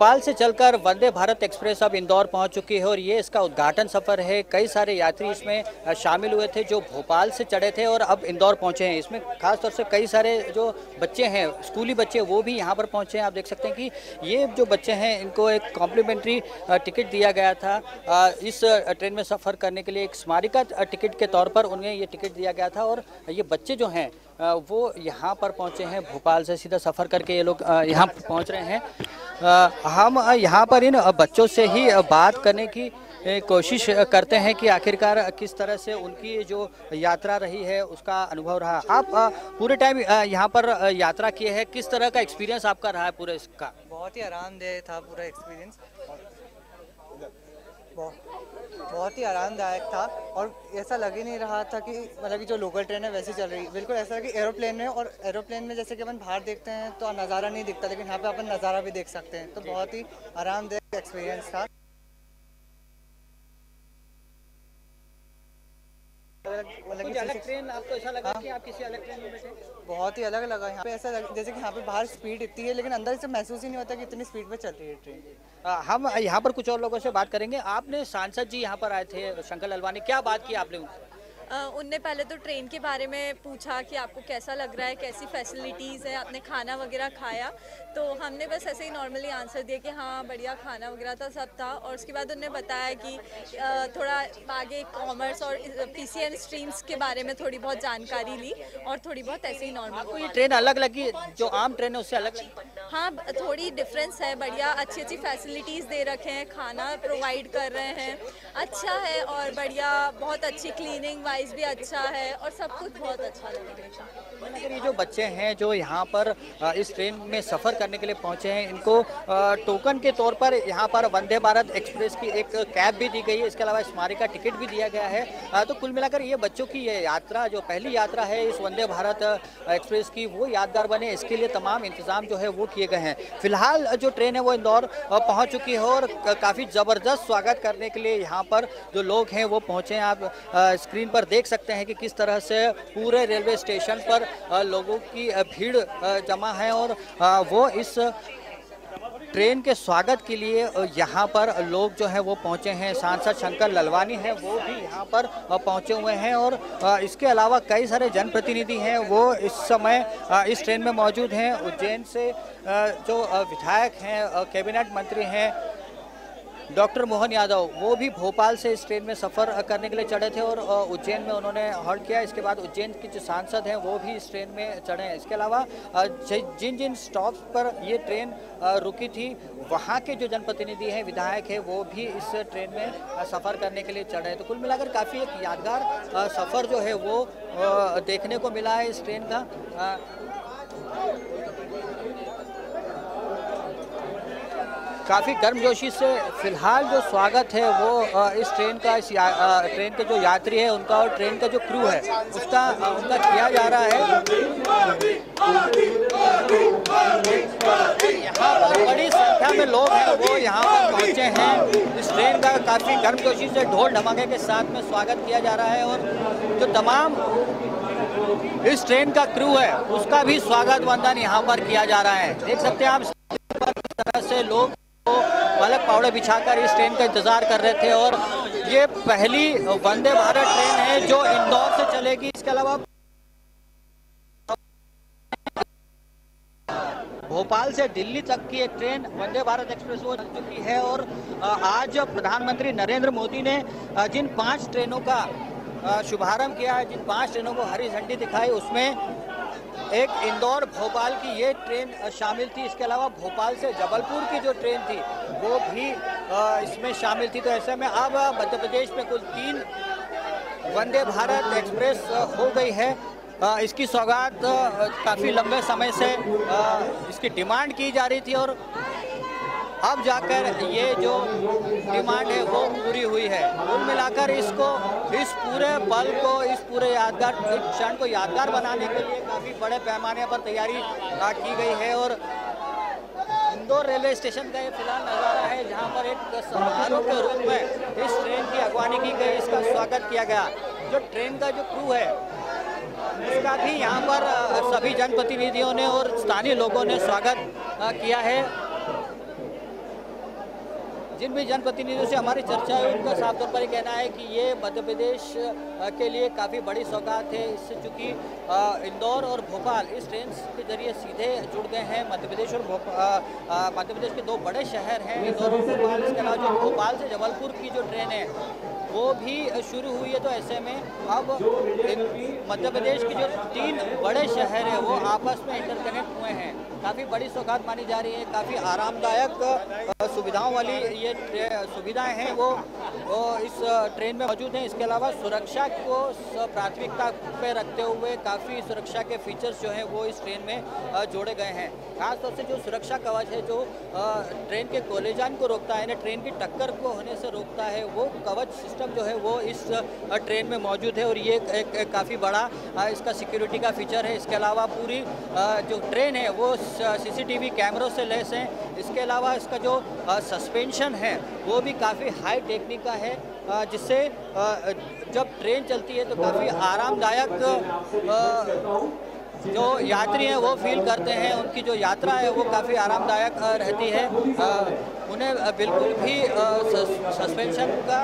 भोपाल से चलकर वंदे भारत एक्सप्रेस अब इंदौर पहुंच चुकी है और ये इसका उद्घाटन सफर है। कई सारे यात्री इसमें शामिल हुए थे जो भोपाल से चढ़े थे और अब इंदौर पहुंचे हैं। इसमें खासतौर से कई सारे जो बच्चे हैं, स्कूली बच्चे, वो भी यहां पर पहुंचे हैं। आप देख सकते हैं कि ये जो बच्चे हैं इनको एक कॉम्प्लीमेंट्री टिकट दिया गया था इस ट्रेन में सफ़र करने के लिए। एक स्मारिका टिकट के तौर पर उन्हें ये टिकट दिया गया था और ये बच्चे जो हैं वो यहाँ पर पहुँचे हैं। भोपाल से सीधा सफ़र करके ये लोग यहाँ पहुँच रहे हैं। हम यहाँ पर इन बच्चों से ही बात करने की कोशिश करते हैं कि आखिरकार किस तरह से उनकी जो यात्रा रही है उसका अनुभव रहा। आप पूरे टाइम यहाँ पर यात्रा किए हैं, किस तरह का एक्सपीरियंस आपका रहा है पूरे इसका? बहुत ही आरामदेह था पूरा एक्सपीरियंस, बहुत ही आरामदायक था और ऐसा लग ही नहीं रहा था कि मतलब कि जो लोकल ट्रेन है वैसे चल रही। बिल्कुल ऐसा है कि एरोप्लेन में, और एरोप्लेन में जैसे कि अपन बाहर देखते हैं तो नज़ारा नहीं दिखता, लेकिन यहाँ पे अपन नज़ारा भी देख सकते हैं। तो बहुत ही आरामदायक एक्सपीरियंस था। अलग ट्रेन आपको ऐसा लगा कि आप किसी अलग ट्रेन में बैठे? बहुत ही अलग लगा यहाँ पे। ऐसा जैसे कि यहाँ पे बाहर स्पीड इतनी है लेकिन अंदर से महसूस ही नहीं होता कि इतनी स्पीड पे चल रही है ट्रेन। हम यहाँ पर कुछ और लोगों से बात करेंगे। आपने सांसद जी यहाँ पर आए थे, शंकर ललवानी, क्या बात की आपने उनसे? उनने पहले तो ट्रेन के बारे में पूछा कि आपको कैसा लग रहा है, कैसी फैसिलिटीज़ है, आपने खाना वगैरह खाया। तो हमने बस ऐसे ही नॉर्मली आंसर दिया कि हाँ बढ़िया खाना वगैरह था, सब था। और उसके बाद उन्होंने बताया कि थोड़ा आगे कॉमर्स और पीसीएम स्ट्रीम्स के बारे में थोड़ी बहुत जानकारी ली और थोड़ी बहुत ऐसे ही नॉर्मल। आपको ये ट्रेन अलग लगी, जो आम ट्रेन है उससे अलग लगी? हाँ, थोड़ी डिफरेंस है। बढ़िया अच्छी अच्छी फैसिलिटीज़ दे रखे हैं, खाना प्रोवाइड कर रहे हैं, अच्छा है और बढ़िया, बहुत अच्छी क्लीनिंग वाइज भी अच्छा है और सब कुछ बहुत अच्छा लगा। अगर ये जो बच्चे हैं जो यहाँ पर इस ट्रेन में सफ़र करने के लिए पहुँचे हैं, इनको टोकन के तौर पर यहाँ पर वंदे भारत एक्सप्रेस की एक कैब भी दी गई है, इसके अलावा स्मारिका टिकट भी दिया गया है। तो कुल मिलाकर ये बच्चों की ये यात्रा, जो पहली यात्रा है इस वंदे भारत एक्सप्रेस की, वो यादगार बने, इसके लिए तमाम इंतजाम जो है वो किए गए हैं। फिलहाल जो ट्रेन है वो इंदौर पहुँच चुकी है और काफ़ी ज़बरदस्त स्वागत करने के लिए यहाँ पर जो लोग हैं वो पहुँचे हैं। आप स्क्रीन पर देख सकते हैं कि किस तरह से पूरे रेलवे स्टेशन पर लोगों की भीड़ जमा है और वो इस ट्रेन के स्वागत के लिए यहाँ पर लोग जो हैं वो पहुँचे हैं। सांसद शंकर ललवानी हैं, वो भी यहाँ पर पहुँचे हुए हैं और इसके अलावा कई सारे जनप्रतिनिधि हैं वो इस समय इस ट्रेन में मौजूद हैं। उज्जैन से जो विधायक हैं, कैबिनेट मंत्री हैं डॉक्टर मोहन यादव, वो भी भोपाल से इस ट्रेन में सफ़र करने के लिए चढ़े थे और उज्जैन में उन्होंने हॉल्ट किया। इसके बाद उज्जैन के जो सांसद हैं वो भी इस ट्रेन में चढ़े हैं। इसके अलावा जिन जिन स्टॉप्स पर ये ट्रेन रुकी थी, वहाँ के जो जनप्रतिनिधि हैं, विधायक हैं, वो भी इस ट्रेन में सफ़र करने के लिए चढ़े। तो कुल मिलाकर काफ़ी एक यादगार सफ़र जो है वो देखने को मिला है इस ट्रेन का। काफ़ी गर्मजोशी से फिलहाल जो स्वागत है वो इस ट्रेन का, इस ट्रेन के जो यात्री है उनका और ट्रेन का जो क्रू है उसका उनका किया जा रहा है। यहाँ पर बड़ी संख्या में लोग हैं वो यहाँ पर पहुँचे हैं। इस ट्रेन का काफ़ी गर्मजोशी से ढोल ढमाके के साथ में स्वागत किया जा रहा है और जो तमाम इस ट्रेन का क्रू है उसका भी स्वागत वंदन यहाँ पर किया जा रहा है। देख सकते हैं आप किस तरह से लोग पलक पावड़े बिछाकर इस ट्रेन का इंतजार कर रहे थे और ये पहली वंदे भारत ट्रेन है जो इंदौर से चलेगी। इसके अलावा भोपाल से दिल्ली तक की एक ट्रेन वंदे भारत एक्सप्रेस हो चुकी है और आज प्रधानमंत्री नरेंद्र मोदी ने जिन 5 ट्रेनों का शुभारंभ किया है, जिन 5 ट्रेनों को हरी झंडी दिखाई, उसमें एक इंदौर भोपाल की ये ट्रेन शामिल थी। इसके अलावा भोपाल से जबलपुर की जो ट्रेन थी वो भी इसमें शामिल थी। तो ऐसे में अब मध्य प्रदेश में कुल 3 वंदे भारत एक्सप्रेस हो गई है। इसकी सौगात काफ़ी लंबे समय से इसकी डिमांड की जा रही थी और अब जाकर ये जो डिमांड है वो पूरी हुई है। कुल मिलाकर इसको, इस पूरे पल को, इस पूरे यादगार क्षण को यादगार बनाने के लिए काफ़ी बड़े पैमाने पर तैयारी की गई है और इंदौर रेलवे स्टेशन का ये फिलहाल नज़ारा है जहाँ पर एक समारोह के रूप में इस ट्रेन की अगवानी की गई, इसका स्वागत किया गया। जो ट्रेन का जो क्रू है उसका भी यहाँ पर सभी जनप्रतिनिधियों ने और स्थानीय लोगों ने स्वागत किया है। जिन भी जनप्रतिनिधियों से हमारी चर्चा है उनका साफ तौर पर ये कहना है कि ये मध्य प्रदेश के लिए काफ़ी बड़ी सौगात है। इससे चूँकि इंदौर और भोपाल इस ट्रेन के जरिए सीधे जुड़ गए हैं। मध्य प्रदेश और मध्य प्रदेश के दो बड़े शहर हैं इंदौर और भोपाल। इसके अलावा जो भोपाल से जबलपुर की जो ट्रेन है वो भी शुरू हुई है। तो ऐसे में अब मध्य प्रदेश के जो 3 बड़े शहर हैं वो आपस में इंटरकनेक्ट हुए हैं। काफ़ी बड़ी सौगात मानी जा रही है। काफ़ी आरामदायक सुविधाओं वाली ये सुविधाएं हैं वो इस ट्रेन में मौजूद हैं। इसके अलावा सुरक्षा को प्राथमिकता पे रखते हुए काफ़ी सुरक्षा के फीचर्स जो हैं वो इस ट्रेन में जोड़े गए हैं। खासतौर से जो सुरक्षा कवच है जो ट्रेन के कोलिजन को रोकता है, ट्रेन की टक्कर को होने से रोकता है, वो कवच सिस्टम जो है वो इस ट्रेन में मौजूद है और ये एक काफ़ी बड़ा इसका सिक्योरिटी का फीचर है। इसके अलावा पूरी जो ट्रेन है वो CCTV कैमरों से लैस है। इसके अलावा इसका जो सस्पेंशन है वो भी काफ़ी हाई टेक्निक का है, जिससे जब ट्रेन चलती है तो काफ़ी आरामदायक जो यात्री हैं वो फील करते हैं। उनकी जो यात्रा है वो काफ़ी आरामदायक रहती है। उन्हें बिल्कुल भी सस्पेंशन का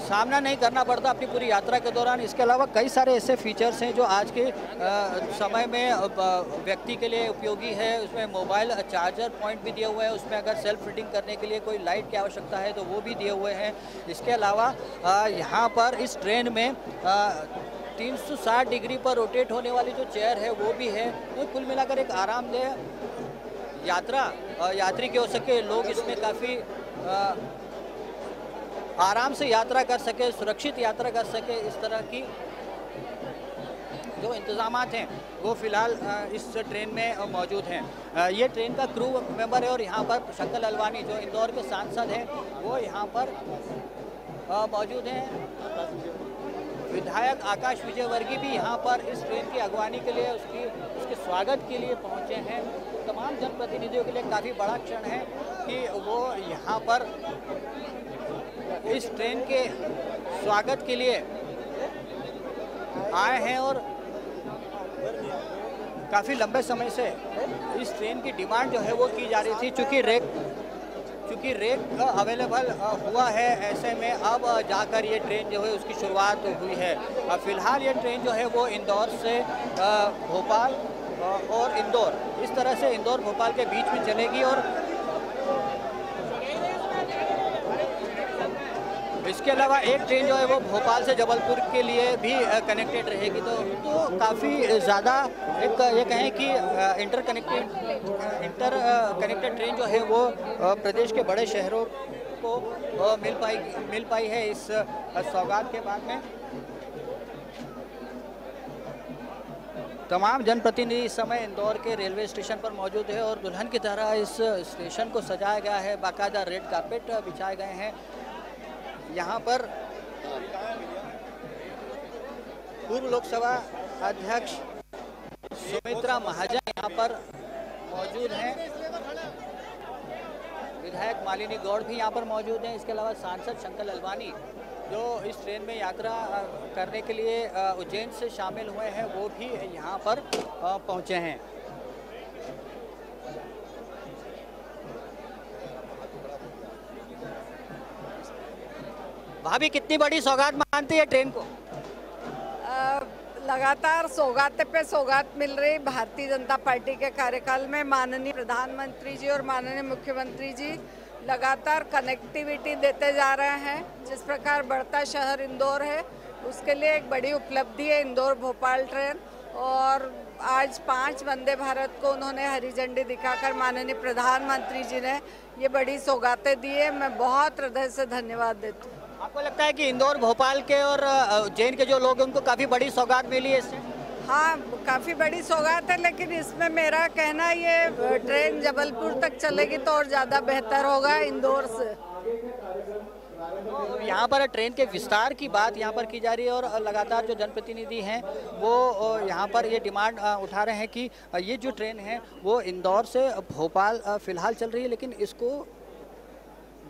सामना नहीं करना पड़ता अपनी पूरी यात्रा के दौरान। इसके अलावा कई सारे ऐसे फीचर्स हैं जो आज के समय में व्यक्ति के लिए उपयोगी है। उसमें मोबाइल चार्जर पॉइंट भी दिया हुआ है। उसमें अगर सेल्फ रीडिंग करने के लिए कोई लाइट की आवश्यकता है तो वो भी दिए हुए हैं। इसके अलावा यहाँ पर इस ट्रेन में 360 डिग्री पर रोटेट होने वाली जो चेयर है वो भी है। तो कुल मिलाकर एक आरामदेह यात्री की हो सके, लोग इसमें काफ़ी आराम से यात्रा कर सके, सुरक्षित यात्रा कर सके, इस तरह की जो इंतज़ामात हैं वो फ़िलहाल इस ट्रेन में मौजूद हैं। ये ट्रेन का क्रू मेंबर है और यहाँ पर शंकर ललवानी जो इंदौर के सांसद हैं वो यहाँ पर मौजूद हैं। विधायक आकाश विजयवर्गीय भी यहाँ पर इस ट्रेन की अगवानी के लिए उसके स्वागत के लिए पहुँचे हैं। तमाम जनप्रतिनिधियों के लिए काफ़ी बड़ा क्षण है कि वो यहाँ पर इस ट्रेन के स्वागत के लिए आए हैं और काफ़ी लंबे समय से इस ट्रेन की डिमांड जो है वो की जा रही थी। चूँकि रेक अवेलेबल हुआ है, ऐसे में अब जाकर ये ट्रेन जो है उसकी शुरुआत हुई है। फ़िलहाल ये ट्रेन जो है वो इंदौर से भोपाल और इंदौर, इस तरह से इंदौर भोपाल के बीच में चलेगी और इसके अलावा एक ट्रेन जो है वो भोपाल से जबलपुर के लिए भी कनेक्टेड रहेगी। तो काफ़ी ज़्यादा ये कहें कि इंटर कनेक्टेड ट्रेन जो है वो प्रदेश के बड़े शहरों को मिल पाई है इस सौगात के बाद में। तमाम जनप्रतिनिधि इस समय इंदौर के रेलवे स्टेशन पर मौजूद है और दुल्हन की तरह इस स्टेशन को सजाया गया है। बाकायदा रेड कार्पेट बिछाए गए हैं। यहाँ पर पूर्व लोकसभा अध्यक्ष सुमित्रा महाजन यहाँ पर मौजूद हैं। विधायक मालिनी गौड़ भी यहाँ पर मौजूद हैं। इसके अलावा सांसद शंकर ललवानी जो इस ट्रेन में यात्रा करने के लिए उज्जैन से शामिल हुए हैं वो भी यहाँ पर पहुँचे हैं। भाभी कितनी बड़ी सौगात मानती है ट्रेन को? लगातार सौगात पे सौगात मिल रही। भारतीय जनता पार्टी के कार्यकाल में माननीय प्रधानमंत्री जी और माननीय मुख्यमंत्री जी लगातार कनेक्टिविटी देते जा रहे हैं। जिस प्रकार बढ़ता शहर इंदौर है उसके लिए एक बड़ी उपलब्धि है इंदौर भोपाल ट्रेन। और आज 5 वंदे भारत को उन्होंने हरी झंडी दिखाकर माननीय प्रधानमंत्री जी ने ये बड़ी सौगातें दी है। मैं बहुत हृदय से धन्यवाद देती हूँ। आपको लगता है कि इंदौर भोपाल के और उज्जैन के जो लोग हैं उनको काफ़ी बड़ी सौगात मिली है इससे? हाँ, काफ़ी बड़ी सौगात है, लेकिन इसमें मेरा कहना ये ट्रेन जबलपुर तक चलेगी तो और ज़्यादा बेहतर होगा इंदौर से। तो यहाँ पर ट्रेन के विस्तार की बात यहाँ पर की जा रही है और लगातार जो जनप्रतिनिधि हैं वो यहाँ पर ये डिमांड उठा रहे हैं कि ये जो ट्रेन है वो इंदौर से भोपाल फ़िलहाल चल रही है, लेकिन इसको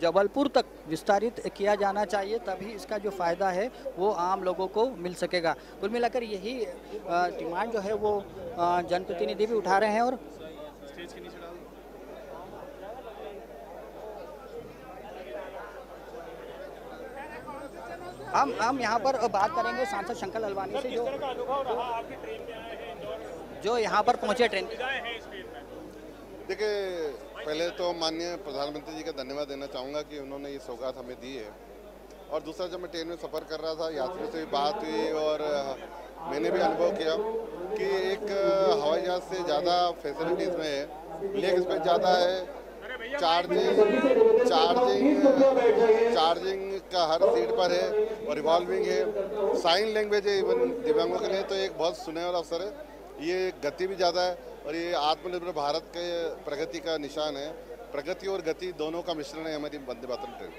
जबलपुर तक विस्तारित किया जाना चाहिए, तभी इसका जो फ़ायदा है वो आम लोगों को मिल सकेगा। कुल मिलाकर यही डिमांड जो है वो जनप्रतिनिधि भी उठा रहे हैं और हम यहाँ पर बात करेंगे सांसद शंकर लालवानी से जो यहाँ पर पहुँचे ट्रेन। देखिए, पहले तो माननीय प्रधानमंत्री जी का धन्यवाद देना चाहूँगा कि उन्होंने ये सौगात हमें दी है। और दूसरा, जब मैं ट्रेन में सफ़र कर रहा था, यात्रियों से भी बात हुई और मैंने भी अनुभव किया कि एक हवाई जहाज़ से ज़्यादा फैसिलिटीज़ में है, लेग स्पेस ज़्यादा है, चार्जिंग का हर सीट पर है और रिवॉल्विंग है, साइन लैंग्वेज है इवन दिव्यांगों के लिए, तो एक बहुत सुनहरा अवसर है। ये गति भी ज़्यादा है और ये आत्मनिर्भर भारत के प्रगति का निशान है। प्रगति और गति दोनों का मिश्रण है हमारी वंदे भारत ट्रेन।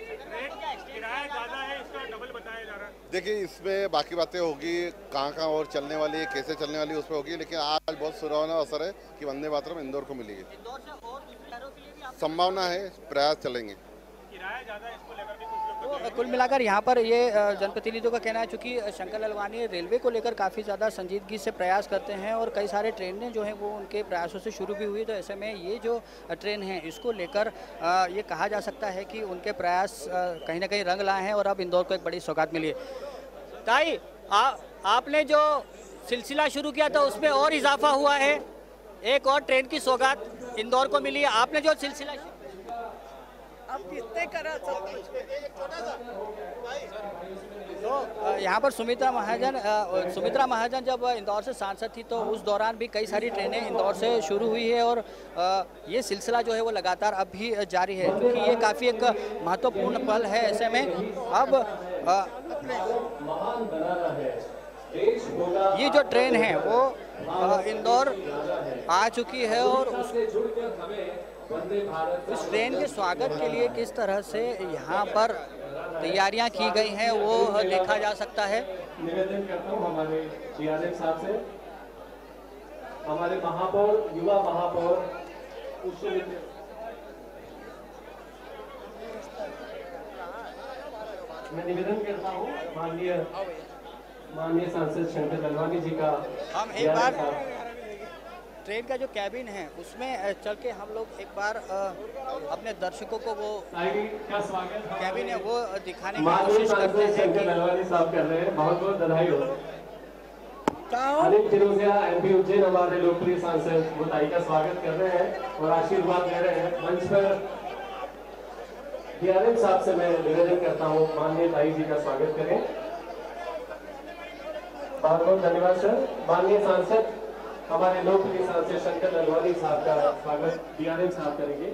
किराया ज़्यादा है, इसका डबल बताया जा रहा है। देखिए, इसमें बाकी बातें होगी, कहाँ और चलने वाली है, कैसे चलने वाली है, उस पर होगी, लेकिन आज बहुत सुहावना अवसर है कि वंदे भारत इंदौर को मिलेगी। संभावना है, प्रयास चलेंगे। किराया ज़्यादा है, इसको लेकर भी कुछ लोग तो कुल मिलाकर यहाँ पर ये जनप्रतिनिधियों का कहना है, चूँकि शंकर लालवानी रेलवे को लेकर काफ़ी ज़्यादा संजीदगी से प्रयास करते हैं और कई सारे ट्रेनें जो हैं वो उनके प्रयासों से शुरू भी हुई, तो ऐसे में ये जो ट्रेन है इसको लेकर ये कहा जा सकता है कि उनके प्रयास कहीं ना कहीं रंग लाए हैं और अब इंदौर को एक बड़ी सौगात मिली है। ताई, आपने जो सिलसिला शुरू किया था उसमें और इजाफा हुआ है, एक और ट्रेन की सौगात इंदौर को मिली है। आपने जो सिलसिला अब कितने करा सब कुछ। तो यहाँ पर सुमित्रा महाजन जब इंदौर से सांसद थी तो उस दौरान भी कई सारी ट्रेनें इंदौर से शुरू हुई है और ये सिलसिला जो है वो लगातार अब भी जारी है, क्योंकि ये काफ़ी एक महत्वपूर्ण पल है। ऐसे में अब ये जो ट्रेन है वो इंदौर आ चुकी है और इस ट्रेन के स्वागत के लिए किस तरह से यहाँ पर तैयारियां की गई हैं वो देखा जा सकता है। निवेदन करता हूँ हमारे डीआरएम साहब से, हमारे महापौर, युवा महापौर, मैं निवेदन करता हूँ माननीय सांसद शंकर लालवानी जी का। हम एक बार ट्रेन का जो कैबिन है उसमें चल के हम लोग एक बार अपने दर्शकों को वो कैबिन है वो दिखाने की कोशिश करते हैं। शंकर लालवानी साहब कर रहे हैं, बहुत बहुत बधाई हो। अनिल फिरोजिया एमपी उज्जैन हमारे लोकप्रिय सांसद वो ताई का स्वागत कर रहे हैं और आशीर्वाद दे रहे हैं। मंच पर डीआरएम साहब से मैं निवेदन करता हूँ माननीय ताई जी का स्वागत करें। बहुत बहुत धन्यवाद सर। माननीय सांसद हमारे लोकप्रिय सांसद शंकर लालवानी साहब का स्वागत डीआरएम साहब करेंगे।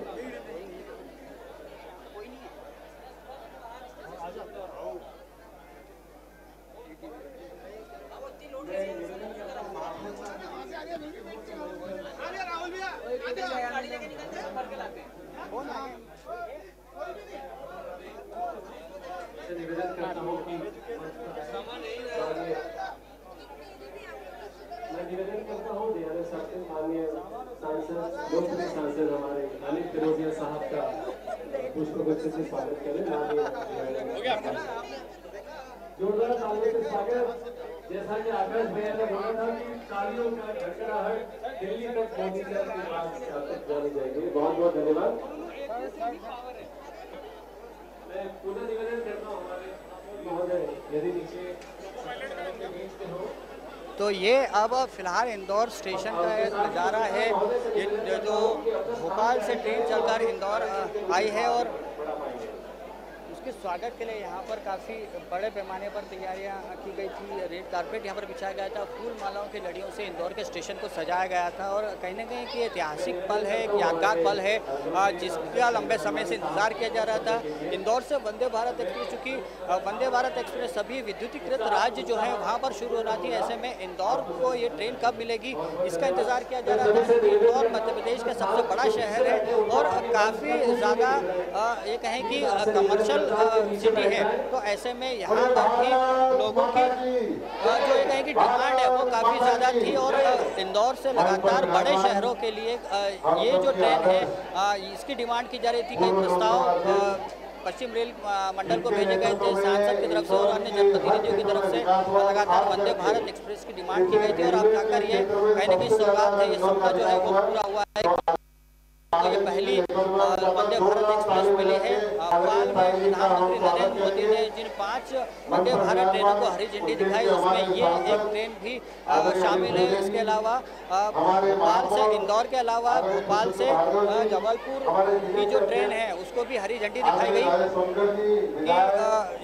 निवेदन करता हूँ कि मैं निवेदन करता हूँ डीआरएम साहब से माननीय सांसद लोकप्रिय सांसद हमारे अनिल फिरोजिया साहब का पुष्पगुच्छ से स्वागत करें। जोरदार तालियों से स्वागत। जैसा कि आकाश भैया ने बोला था कि तालियों का गड़गड़ाहट दिल्ली तक मोदी साहब के पास जानी जाएगी। बहुत बहुत धन्यवाद। मैं पुनः निवेदन करता हूँ हमारे महोदय यदि नीचे तो ये अब फिलहाल इंदौर स्टेशन का एक नज़ारा है, ये जो भोपाल से ट्रेन चलकर इंदौर आई है और उसके स्वागत के लिए यहाँ पर काफ़ी बड़े पैमाने पर तैयारियाँ की गई थी। रेड कारपेट यहाँ पर बिछाया गया था, फूल मालाओं की लड़ियों से इंदौर के स्टेशन को सजाया गया था और कहीं ना कहीं कि ऐतिहासिक पल है, एक यादगार पल है जिसका लंबे समय से इंतजार किया जा रहा था। इंदौर से वंदे भारत एक्सप्रेस, चूँकि वंदे भारत एक्सप्रेस सभी विद्युतीकृत राज्य जो है वहाँ पर शुरू होना थी, ऐसे में इंदौर को ये ट्रेन कब मिलेगी इसका इंतजार किया जा रहा था। इंदौर मध्य प्रदेश का सबसे बड़ा शहर है और काफ़ी ज़्यादा ये कहें कि कमर्शियल सिटी है, तो ऐसे में यहाँ पर भी लोगों की जो ये कहें कि डिमांड है वो काफ़ी ज़्यादा थी और इंदौर से लगातार बड़े शहरों के लिए ये जो ट्रेन है इसकी डिमांड की जा रही थी। कई प्रस्ताव पश्चिम रेल मंडल को भेजे गए थे सांसद की तरफ से और अन्य जनप्रतिनिधियों की तरफ से, लगातार वंदे भारत एक्सप्रेस की डिमांड की गई थी और अब जाकर ये कहीं ना कहीं सौगात है, ये सपना जो है वो पूरा हुआ है। तो ये पहली वंदे भारत एक्सप्रेस मिली है। प्रधानमंत्री नरेंद्र मोदी ने जिन 5 वंदे भारत ट्रेनों को हरी झंडी दिखाई उसमें ये एक ट्रेन भी शामिल है। इसके अलावा भोपाल से इंदौर के अलावा भोपाल से जबलपुर की जो ट्रेन है उसको भी हरी झंडी दिखाई गई कि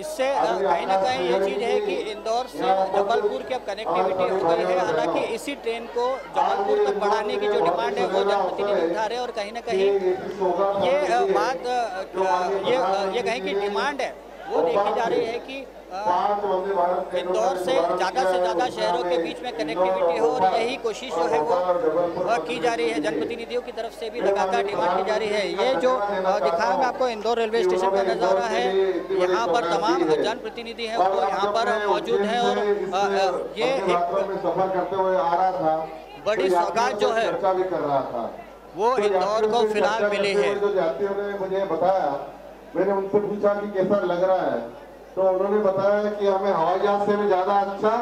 इससे कहीं ना कहीं ये चीज़ है कि इंदौर से जबलपुर की अब कनेक्टिविटी हो गई है। हालांकि इसी ट्रेन को जबलपुर तक बढ़ाने की जो डिमांड है वो जनप्रतिनिधि उठा रहे हैं और कहीं ना कहीं ये बात ये कहीं की डिमांड है वो देखी जा रही है कि इंदौर से ज़्यादा शहरों के बीच में कनेक्टिविटी हो, और यही कोशिश जो है वो की जा रही है। जनप्रतिनिधियों की तरफ से भी लगातार डिमांड की जा रही है। ये जो दिखाया मैं आपको इंदौर रेलवे स्टेशन का नज़ारा है, यहाँ पर तमाम जनप्रतिनिधि हैं वो यहाँ पर मौजूद हैं और ये एक सफर करते हुए आ रहा था, बड़ी सौगात जो है चर्चा भी कर रहा था वो इंदौर को फिलहाल मिली है। जो यात्रियों ने मुझे बताया, मैंने उनसे पूछा कि कैसा लग रहा है, तो उन्होंने बताया कि हमें हवाई जहाज से भी ज्यादा अच्छा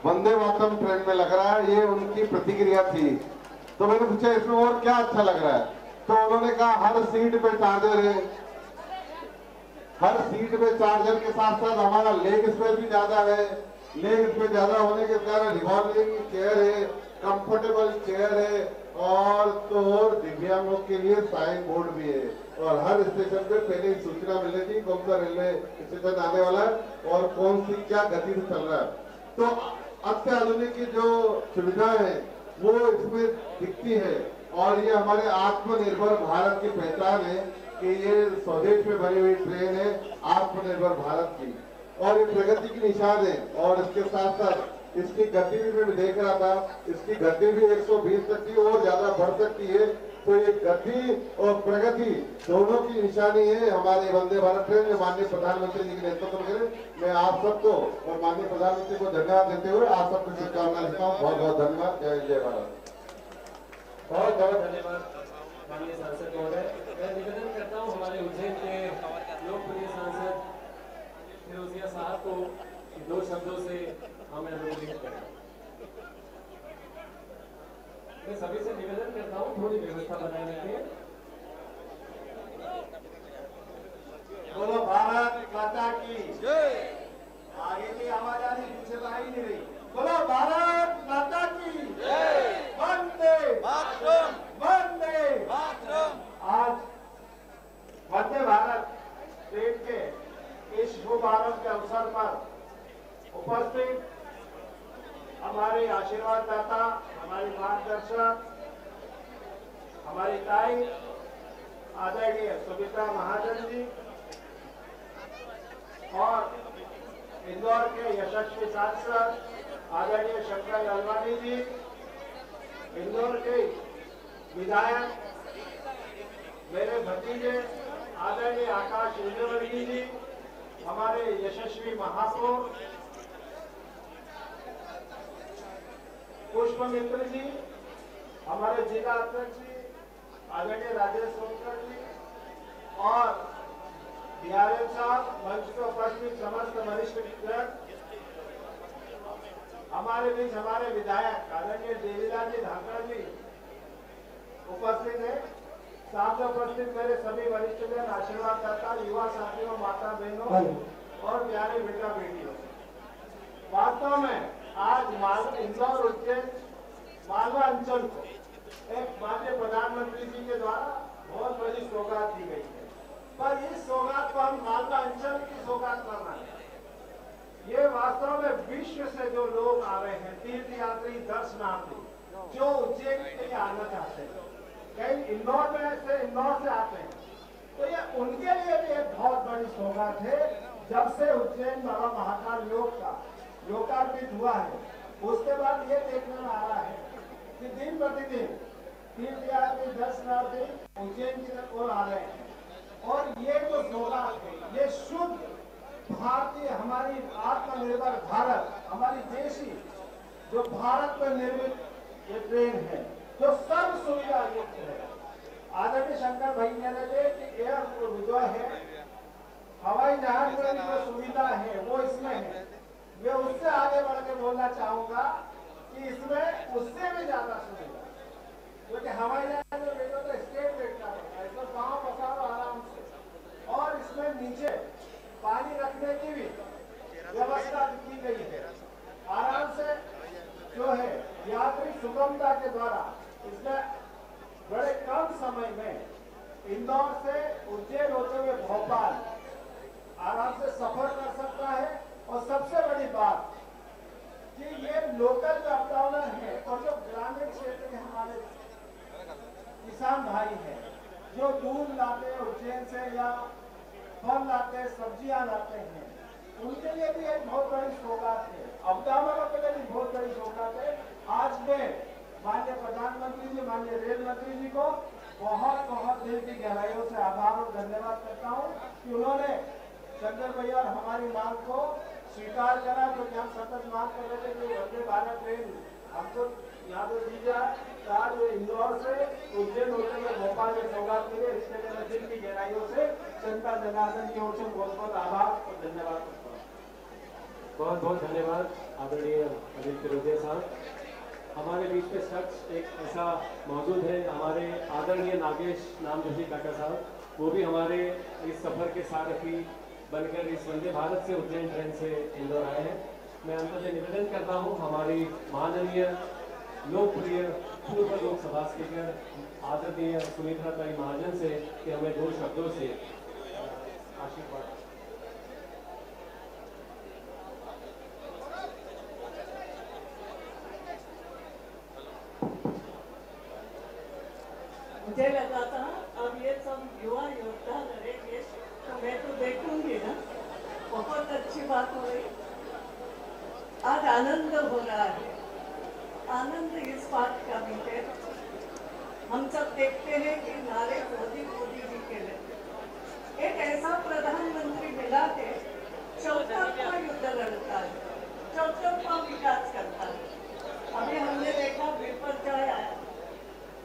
वंदे मातरम ट्रेन में लग रहा है। ये उनकी प्रतिक्रिया थी। तो मैंने पूछा इसमें और क्या अच्छा लग रहा है, तो उन्होंने कहा हर सीट पे चार्जर है, हर सीट पे चार्जर के साथ साथ हमारा लेग स्पेस भी ज्यादा है। लेग स्पेस ज्यादा होने के कारण रिवॉल्विंग चेयर है, कंफर्टेबल चेयर है, और तो और दिव्यांगों के लिए साइन बोर्ड भी है। और हर स्टेशन पे पहले ही सूचना मिल रही थी कौन सा रेलवे स्टेशन आने वाला है और कौन सी क्या गति से चल रहा है। तो अत्याधुनिक की जो सुविधाएं है वो इसमें दिखती है, और ये हमारे आत्मनिर्भर भारत की पहचान है कि ये स्वदेश में बनी हुई ट्रेन है आत्मनिर्भर भारत की, और ये प्रगति की निशान है। और इसके साथ साथ इसकी गति भी मैं देख रहा था, इसकी गति भी 120 तक की और ज्यादा बढ़ सकती है। तो ये गति और प्रगति दोनों की निशानी है हमारे वंदे भारत ट्रेन जो माननीय प्रधानमंत्री जी के नेतृत्व में। मैं आप सबको और माननीय प्रधानमंत्री को धन्यवाद देते हुए आप सबको शुभकामनाएं देता हूँ। बहुत बहुत धन्यवाद। जय भारत। बहुत बहुत धन्यवाद माननीय सांसद महोदय। मैं निवेदन करता हूँ हमारे उज्जैन के लोकप्रिय सांसद फिरोजिया साहब को 2 शब्दों से हमें अनुमोदित करें। मैं सभी से निवेदन करता हूँ थोड़ी व्यवस्था बनाने के। बोलो भारत माता की जय। आगे की आवाज आ रही, पीछे तो आ ही नहीं रही। बोलो भारत माता की जय। वंदे मातरम, वंदे मातरम। आज वंदे भारत ट्रेन के इस शुभ आरंभ के अवसर पर उपस्थित हमारे आशीर्वाद दाता, हमारी मार्गदर्शक, हमारी ताई आदरणीय सुमित्रा महाजन जी और इंदौर के यशस्वी सांसद आदरणीय शंकर लालवानी जी, इंदौर के विधायक मेरे भतीजे आदरणीय आकाश इंद्रवर्गीय जी, हमारे यशस्वी महापौर पुष्प मित्र जी, हमारे जिला अध्यक्ष जी आदरणीय राजेश सोनकर जी और डीआरएम साहब, मंच पर उपस्थित समस्त वरिष्ठ मित्र, हमारे बीच हमारे विधायक आदरणीय देवीदास जी धाकड़ जी उपस्थित है। सामने उपस्थित मेरे सभी वरिष्ठ जन, आशीर्वाद दाता, युवा साथियों, माता बहनों और प्यारे बेटा बेटियों, वास्तव में आज इंदौर उज्जैन मालवा अंचल को एक माननीय प्रधानमंत्री जी के द्वारा बहुत बड़ी सौगात दी गई है, पर इस सौगात को हम मालवा अंचल की सौगात करना है। ये वास्तव में विश्व से जो लोग आ रहे हैं, तीर्थ यात्री, दर्शनार्थी, जो उज्जैन के लिए आना चाहते हैं, कई इंदौर से आते हैं, तो ये उनके लिए भी एक बहुत बड़ी सौगात है। जब से उज्जैन बाबा महाकाल योग का लोकार्पित हुआ है, उसके बाद ये देखने में आ रहा है कि दिन प्रतिदिन तीर्थयात्री दर्शनार्थी उज्जैन की ओर आ रहे हैं, और ये जो सौगात है ये शुद्ध भारतीय, हमारी आत्मनिर्भर भारत, हमारी देशी जो भारत पर निर्मित ये ट्रेन है जो सर्व सुविधा युक्त है। आदरणीय शंकर भाई ने कि एयर जो है हवाई जहाज में जो सुविधा है वो इसमें है। मैं उससे आगे बढ़ के बोलना चाहूंगा कि इसमें उससे भी ज्यादा सुविधा, क्योंकि हवाई जहाज में बैठो तो स्टेट बैठना पड़ता है, इसमें पाँव पसारो आराम से, और इसमें नीचे बैठने की भी व्यवस्था की गई है। आराम से जो है यात्री सुगमता के द्वारा इसमें बड़े कम समय में इंदौर से उज्जैन होते हुए भोपाल आराम से सफर कर सकता है। और सबसे बड़ी बात कि ये लोकल जो अपडाउनर है और जो ग्रामीण क्षेत्र के हमारे किसान भाई हैं जो दूध लाते हैं उज्जैन से या फल लाते हैं, सब्जियां लाते हैं, उनके लिए भी एक बहुत बड़ी सौगात है। अपडाउनरों के लिए भी बहुत बड़ी सौगात है। आज मैं माननीय प्रधानमंत्री जी, माननीय रेल मंत्री जी को बहुत बहुत दिल की गहराइयों से आभार और धन्यवाद करता हूँ कि उन्होंने शंकर भैया और हमारी मांग को स्वीकार करा, क्योंकि हम सतत मांग कर रहे थे कि वंदे भारत ट्रेन हमको यहाँ पे दी जाए। आज इंदौर से उज्जैन होते हुए भोपाल में सौगात मिले, इसके लिए मैं दिल की गहराइयों से जनता जनार्दन की ओर से बहुत बहुत आभार और धन्यवाद करता हूँ। बहुत बहुत धन्यवाद आदरणीय अनिल फिरोदिया साहब। हमारे बीच में शख्स एक ऐसा मौजूद है, हमारे आदरणीय नागेश नामजोशी काका साहब, वो भी हमारे इस सफर के सारथी बनकर इस वंदे भारत से उज्जैन ट्रेन से इंदौर आए हैं। मैं अंत में निवेदन करता हूँ हमारी माननीय लोकप्रिय पूर्व लोकसभा स्पीकर आदरणीय सुमित्राताई महाजन से कि हमें 2 शब्दों से आशीर्वाद। मुझे लगा था अब ये सब युवा योद्धा लड़ेंगे तो मैं तो देखूंगी ना। बहुत अच्छी बात हो रही, आज आनंद हो रहा है। आनंद इस बात का भी है, हम सब देखते हैं कि नारे मोदी मोदी जी के लिए एक ऐसा प्रधानमंत्री मिला है चौतरफा युद्ध लड़ता है, चौतरफा विकास करता है। अभी हमने देखा विपर्जय आया,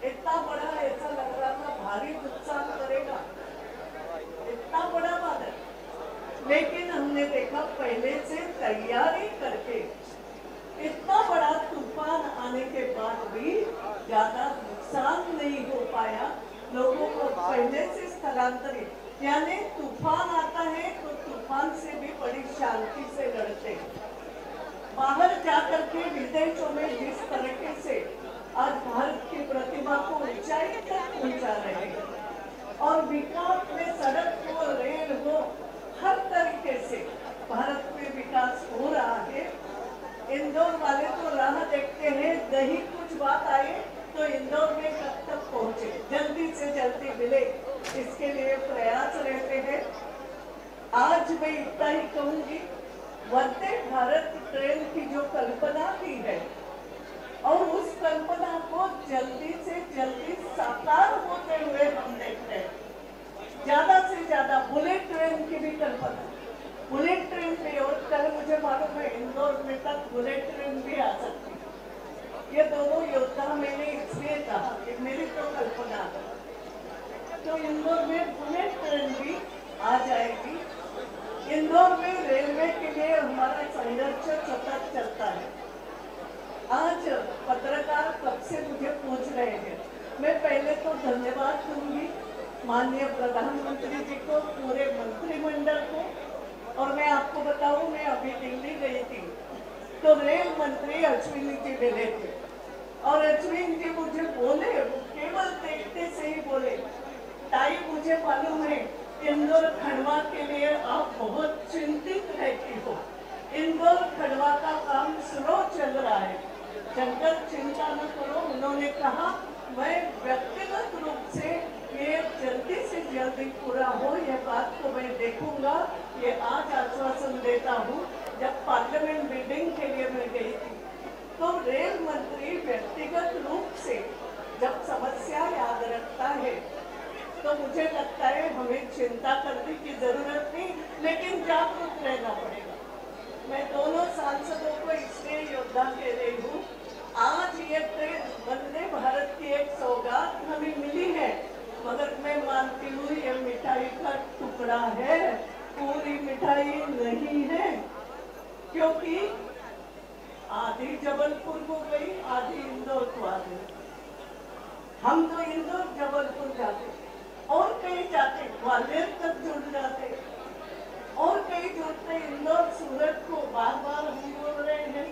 इतना बड़ा ऐसा लग रहा था भारी नुकसान करेगा, इतना बड़ा बादल, लेकिन हमने देखा पहले से तैयारी करके इतना बड़ा तूफान आने के बाद भी ज्यादा नुकसान नहीं हो पाया। लोगों को पहले से स्थलांतरित, यानी तूफान आता है तो तूफान से भी बड़ी शांति से लड़ते हैं। बाहर जाकर के विदेशों में जिस तरीके से आज भारत की प्रतिभा को ऊंचाई तक पहुंचा रहे हैं और विकास में सड़क हो, रेल हो, हर तरीके से भारत में विकास हो रहा है। इंदौर वाले तो राह देखते हैं, कहीं कुछ बात आए तो इंदौर में कब तक पहुंचे, जल्दी से जल्दी मिले, इसके लिए प्रयास रहते हैं। आज मैं इतना ही कहूंगी, वंदे भारत ट्रेन की जो कल्पना की है और उस कल्पना को जल्दी से जल्दी साकार होते हुए हम देखते हैं। ज्यादा से ज्यादा बुलेट ट्रेन की भी कल्पना, बुलेट ट्रेन भी, और कल मुझे मालूम है इंदौर में तक बुलेट ट्रेन भी आ सकती है। ये दोनों योद्धा मैंने इसलिए कहा कि मेरी तो कल्पना है, तो इंदौर में बुलेट ट्रेन भी आ जाएगी। इंदौर में रेलवे के लिए हमारा संघर्ष सतत चलता है। आज पत्रकार कब से मुझे पूछ रहे हैं, मैं पहले तो धन्यवाद दूंगी माननीय प्रधानमंत्री जी को, पूरे मंत्रिमंडल को। और मैं आपको बताऊं, मैं अभी दिल्ली गई थी तो रेल मंत्री अश्विनी जी मिले थे और अश्विनी जी मुझे बोले, वो केवल देखते से ही बोले, ताई मुझे मालूम है इंदौर खंडवा के लिए आप बहुत चिंतित रहती हो, इंदौर खंडवा का काम स्लो चल रहा है, शंकर चिंता न करो। उन्होंने कहा मैं व्यक्तिगत रूप से ये जल्दी से जल्दी पूरा हो, ये बात को मैं देखूंगा। ये आज आश्वासन देता हूँ। जब पार्लियामेंट बिल्डिंग के लिए मैं गई थी तो रेल मंत्री व्यक्तिगत रूप से जब समस्या याद रखता है तो मुझे लगता है हमें चिंता करने की जरूरत नहीं, लेकिन जागरूक रहना पड़ेगा। मैं दोनों सांसदों को इसलिए योगदान दे रही हूँ। आज ये ट्रेन वंदे भारत की एक सौगात हमें मिली है, मगर मैं मानती हूँ ये मिठाई का टुकड़ा है, पूरी मिठाई नहीं है, क्योंकि आधी जबलपुर को गई, आधी इंदौर को आ गई। हम तो इंदौर जबलपुर जाते और कहीं जाते, ग्वालियर तक जुड़ जाते और कहीं जुड़ते सूरत को बार बार हम बोल रहे हैं,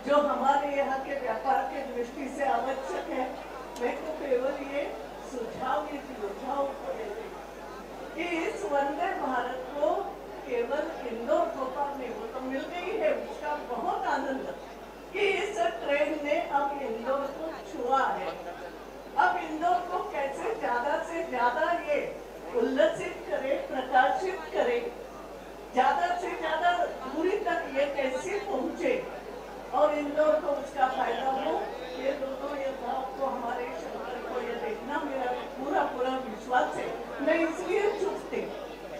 जो हमारे यहाँ के व्यापार के दृष्टि से आवश्यक है। मैं तो केवल ये सुझाव को देती कि इस वंदे भारत को केवल इंदौर भोपाल नहीं, वो तो मिल गई है, उसका बहुत आनंद कि इस ट्रेन ने अब इंदौर को छुआ है। अब इंदौर को कैसे ज्यादा से ज्यादा ये उल्लसित करे, प्रकाशित करे, ज्यादा से ज्यादा दूरी तक ये कैसे पहुंचे और इंदौर को उसका फायदा हो, ये दोनों ये भाव को हमारे शंकर को ये देखना मेरा पूरा विश्वास है। मैं इसलिए चुपती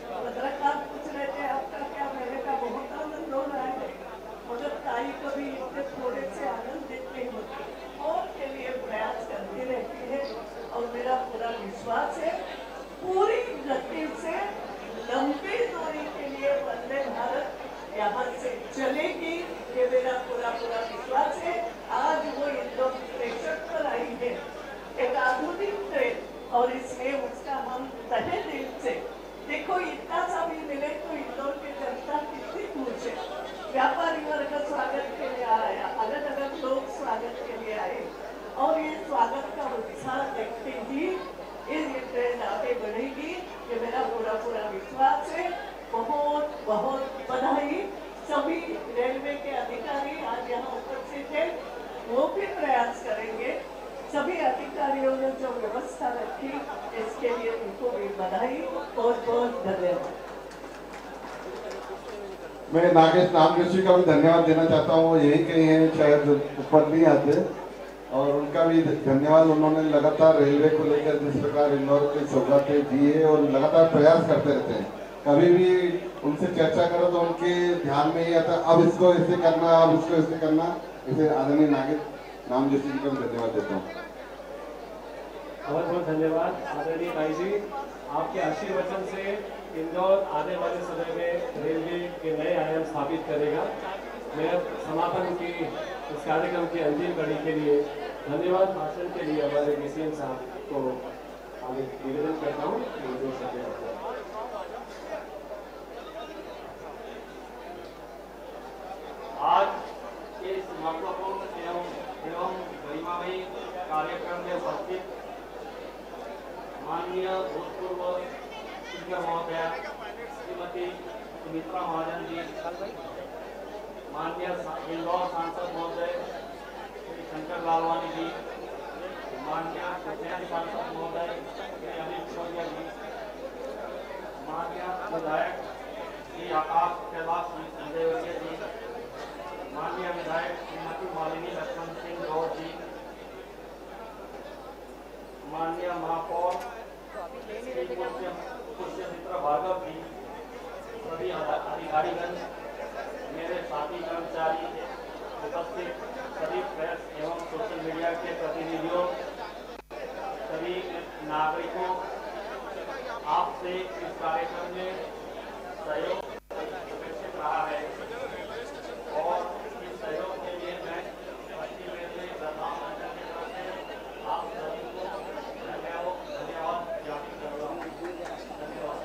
पत्रकार पूछ रहे थे आपका क्या, मेरे का बहुत आनंद हो रहा है, मगर ताई कभी इतने थोड़े से आनंद देते होते और के लिए प्रयास करती रहती है। और मेरा पूरा विश्वास है पूरी गति से लंबी दूरी के लिए वंदे भारत यहाँ से चलेगी, ये मेरा पूरा विश्वास है। आज वो इंदौर स्टेशन पर आई है एक आधुनिक ट्रेन और इसलिए उसका हम तहे दिल से देखो, इतना सा भी मिले तो इंदौर की जनता कितनी खुश है। व्यापारी वर्ग स्वागत के लिए आया, अलग अलग लोग स्वागत के लिए आए और ये स्वागत का उत्साह देखते ही ये ट्रेन आगे बढ़ेगी, ये मेरा पूरा विश्वास है। बहुत बधाई सभी रेलवे के अधिकारी आज यहाँ उपस्थित है, वो भी प्रयास करेंगे। सभी अधिकारियों ने जो व्यवस्था रखी इसके लिए उनको भी बधाई, बहुत धन्यवाद। मैं नागेश नामजोशी का भी धन्यवाद देना चाहता हूँ, यही कहीं हैं, शायद ऊपर नहीं आते, और उनका भी धन्यवाद। उन्होंने लगातार रेलवे को लेकर जिस प्रकार इंदौर की सौगातें दी है और लगातार प्रयास करते रहते हैं। कभी भी उनसे चर्चा करो तो उनके ध्यान में ही आता अब इसको ऐसे करना, अब इसको ऐसे करना। इसे आदरणीय नागेश नामजोशी जी का भी धन्यवाद देता हूँ। बहुत धन्यवाद आदरणीय भाई जी, आपके आशीर्वचन से इंदौर आने वाले समय में रेलवे के नए आयाम स्थापित करेगा। मैं समापन की इस कार्यक्रम की अंतिम कड़ी के लिए धन्यवाद भाषण के लिए हमारे डीसीएम साहब को आगे निवेदन करता हूँ। आज इस महत्वपूर्ण एवं गरिमामयी कार्यक्रम में उपस्थित माननीय भूतपूर्व स्पीकर महोदया श्रीमती सुमित्रा महाजन जी, माननीय इंदौर सांसद महोदय श्री शंकर लालवानी जी, माननीय उज्जैन सांसद महोदय श्री अनिल सिसोदिया जी, माननीय विधायक श्री आकाश कैलाश संदेवरिया जी, माननीय विधायक श्रीमती मालिनी लक्ष्मण सिंह गौर जी, माननीय महापौर पुष्यमित्र भार्गव जी, सभी अधिकारीगण, मेरे साथी कर्मचारी, उपस्थित सभी प्रेस एवं सोशल मीडिया के प्रतिनिधियों, सभी नागरिकों, आपसे इस कार्यक्रम में सहयोग अपेक्षित रहा है और इस सहयोग के लिए मैं पश्चिम रेलवे प्रधान मंडल की तरफ से आप सभी को धन्यवाद ज्ञापित कर रहा हूँ। धन्यवाद।